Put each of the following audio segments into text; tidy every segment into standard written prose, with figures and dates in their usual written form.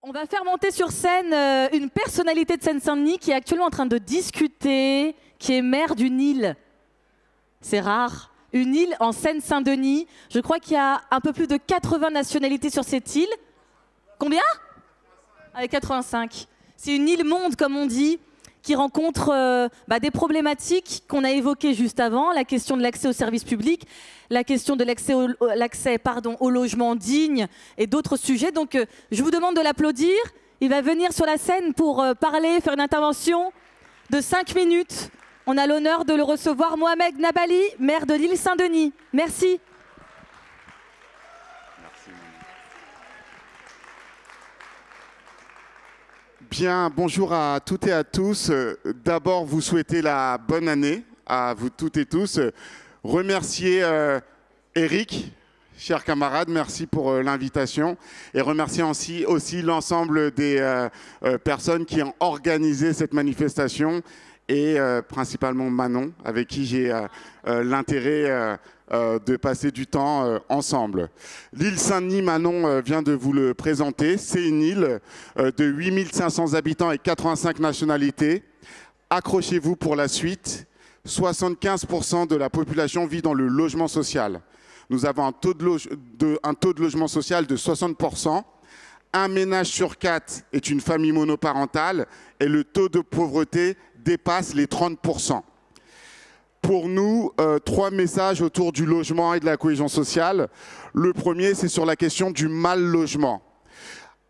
On va faire monter sur scène une personnalité de Seine-Saint-Denis qui est actuellement en train de discuter, qui est maire d'une île. C'est rare. Une île en Seine-Saint-Denis. Je crois qu'il y a un peu plus de 80 nationalités sur cette île. Combien? Avec 85. C'est une île monde, comme on dit, qui rencontre des problématiques qu'on a évoquées juste avant, la question de l'accès aux services publics, la question de l'accès au logement digne et d'autres sujets. Donc, je vous demande de l'applaudir. Il va venir sur la scène pour parler, faire une intervention de 5 minutes. On a l'honneur de le recevoir, Mohamed Nabali, maire de l'île Saint-Denis. Merci. Bien, bonjour à toutes et à tous. D'abord, vous souhaiter la bonne année à vous toutes et tous. Remercier Eric, chers camarades, merci pour l'invitation. Et remercier aussi l'ensemble des personnes qui ont organisé cette manifestation et principalement Manon, avec qui j'ai l'intérêt de passer du temps ensemble. L'île Saint-Denis, Manon vient de vous le présenter. C'est une île de 8500 habitants et 85 nationalités. Accrochez-vous pour la suite. 75% de la population vit dans le logement social. Nous avons un taux de logement social de 60%. Un ménage sur 4 est une famille monoparentale et le taux de pauvreté dépasse les 30%. Pour nous, 3 messages autour du logement et de la cohésion sociale. Le premier, c'est sur la question du mal-logement.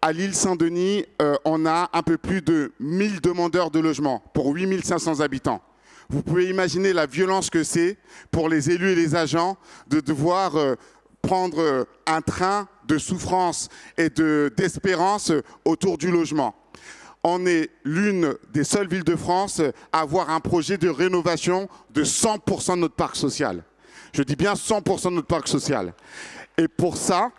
À l'île Saint-Denis, on a un peu plus de 1000 demandeurs de logement pour 8500 habitants. Vous pouvez imaginer la violence que c'est pour les élus et les agents de devoir prendre un train de souffrance et d'espérance autour du logement. On est l'une des seules villes de France à avoir un projet de rénovation de 100% de notre parc social. Je dis bien 100% de notre parc social. Et pour ça,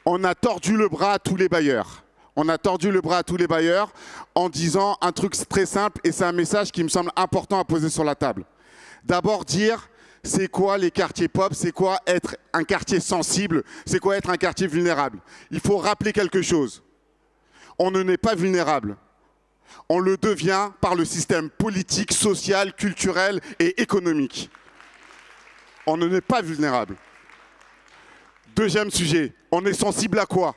on a tordu le bras à tous les bailleurs. On a tordu le bras à tous les bailleurs en disant un truc très simple, et c'est un message qui me semble important à poser sur la table. D'abord dire, c'est quoi les quartiers pop, c'est quoi être un quartier sensible, c'est quoi être un quartier vulnérable. Il faut rappeler quelque chose. On ne n'est pas vulnérable. On le devient par le système politique, social, culturel et économique. On ne n'est pas vulnérable. Deuxième sujet, on est sensible à quoi?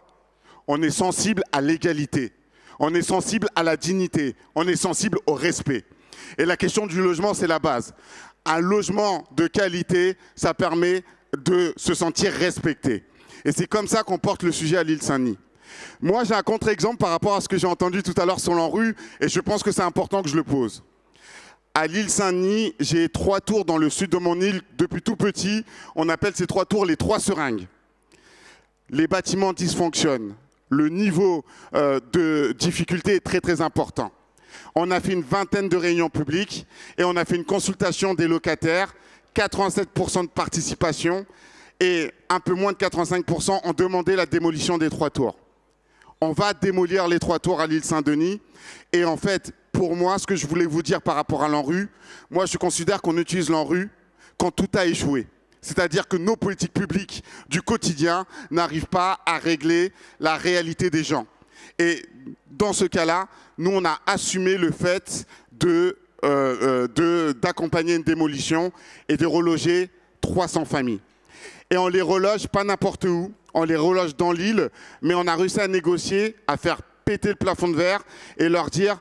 On est sensible à l'égalité. On est sensible à la dignité. On est sensible au respect. Et la question du logement, c'est la base. Un logement de qualité, ça permet de se sentir respecté. Et c'est comme ça qu'on porte le sujet à l'île Saint-Denis. Moi, j'ai un contre-exemple par rapport à ce que j'ai entendu tout à l'heure sur l'ANRU, et je pense que c'est important que je le pose. À l'île Saint-Denis, j'ai 3 tours dans le sud de mon île depuis tout petit. On appelle ces 3 tours les 3 seringues. Les bâtiments dysfonctionnent. Le niveau de difficulté est très très important. On a fait une vingtaine de réunions publiques et on a fait une consultation des locataires, 87% de participation et un peu moins de 85% ont demandé la démolition des 3 tours. On va démolir les 3 tours à l'île Saint-Denis et en fait, pour moi, ce que je voulais vous dire par rapport à l'ANRU, moi je considère qu'on utilise l'ANRU quand tout a échoué. C'est-à-dire que nos politiques publiques du quotidien n'arrivent pas à régler la réalité des gens. Et dans ce cas-là, nous, on a assumé le fait d'accompagner une démolition et de reloger 300 familles. Et on les reloge pas n'importe où, on les reloge dans l'île, mais on a réussi à négocier, à faire péter le plafond de verre et leur dire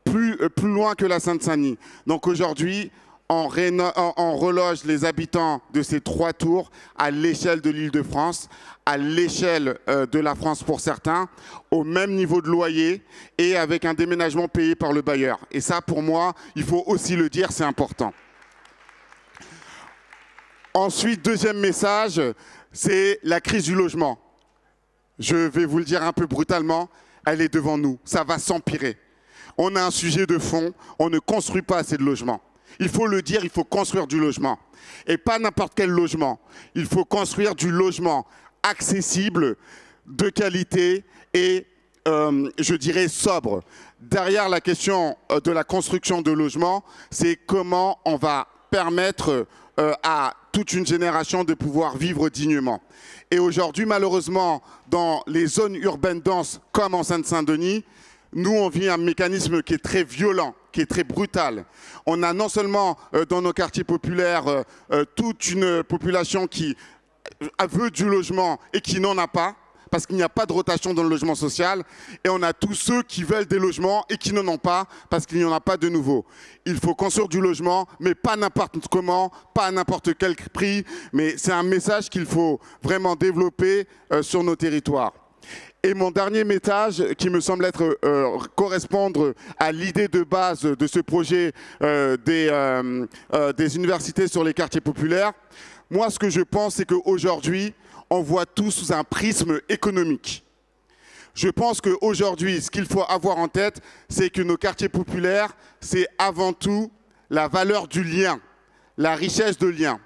plus loin que la Seine-Saint-Denis. Donc aujourd'hui, on reloge les habitants de ces 3 tours à l'échelle de l'Île-de-France, à l'échelle de la France pour certains, au même niveau de loyer et avec un déménagement payé par le bailleur. Et ça, pour moi, il faut aussi le dire, c'est important. Ensuite, deuxième message, c'est la crise du logement. Je vais vous le dire un peu brutalement, elle est devant nous, ça va s'empirer. On a un sujet de fond, on ne construit pas assez de logements. Il faut le dire, il faut construire du logement. Et pas n'importe quel logement. Il faut construire du logement accessible, de qualité et, je dirais, sobre. Derrière la question de la construction de logements, c'est comment on va permettre à toute une génération de pouvoir vivre dignement. Et aujourd'hui, malheureusement, dans les zones urbaines denses comme en Seine-Saint-Denis, nous, on vit un mécanisme qui est très violent, qui est très brutal. On a non seulement dans nos quartiers populaires toute une population qui veut du logement et qui n'en a pas, parce qu'il n'y a pas de rotation dans le logement social, et on a tous ceux qui veulent des logements et qui n'en ont pas, parce qu'il n'y en a pas de nouveau. Il faut construire du logement, mais pas n'importe comment, pas à n'importe quel prix, mais c'est un message qu'il faut vraiment développer sur nos territoires. Et mon dernier message, qui me semble correspondre à l'idée de base de ce projet des universités sur les quartiers populaires, moi ce que je pense, c'est qu'aujourd'hui, on voit tout sous un prisme économique. Je pense qu'aujourd'hui, ce qu'il faut avoir en tête, c'est que nos quartiers populaires, c'est avant tout la valeur du lien, la richesse de lien.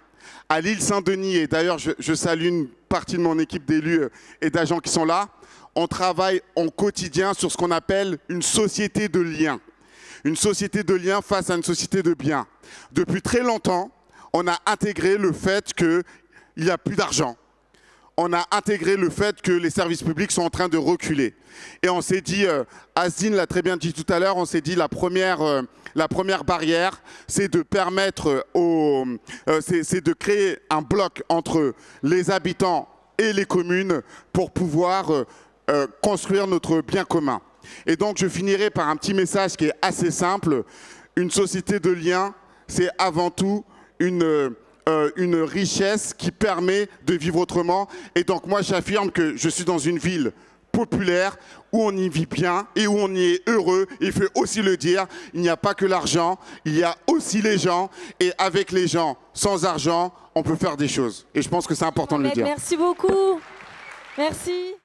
À l'île Saint-Denis, et d'ailleurs je salue une partie de mon équipe d'élus et d'agents qui sont là, on travaille en quotidien sur ce qu'on appelle une société de liens. Une société de liens face à une société de biens. Depuis très longtemps, on a intégré le fait qu'il n'y a plus d'argent. On a intégré le fait que les services publics sont en train de reculer. Et on s'est dit, Asdine l'a très bien dit tout à l'heure, on s'est dit la première barrière, c'est de permettre c'est de créer un bloc entre les habitants et les communes pour pouvoir construire notre bien commun. Et donc je finirai par un petit message qui est assez simple. Une société de liens, c'est avant tout une richesse qui permet de vivre autrement. Et donc moi j'affirme que je suis dans une ville populaire où on y vit bien et où on y est heureux. Il faut aussi le dire, il n'y a pas que l'argent, il y a aussi les gens. Et avec les gens, sans argent, on peut faire des choses. Et je pense que c'est important de le dire. Merci beaucoup. Merci.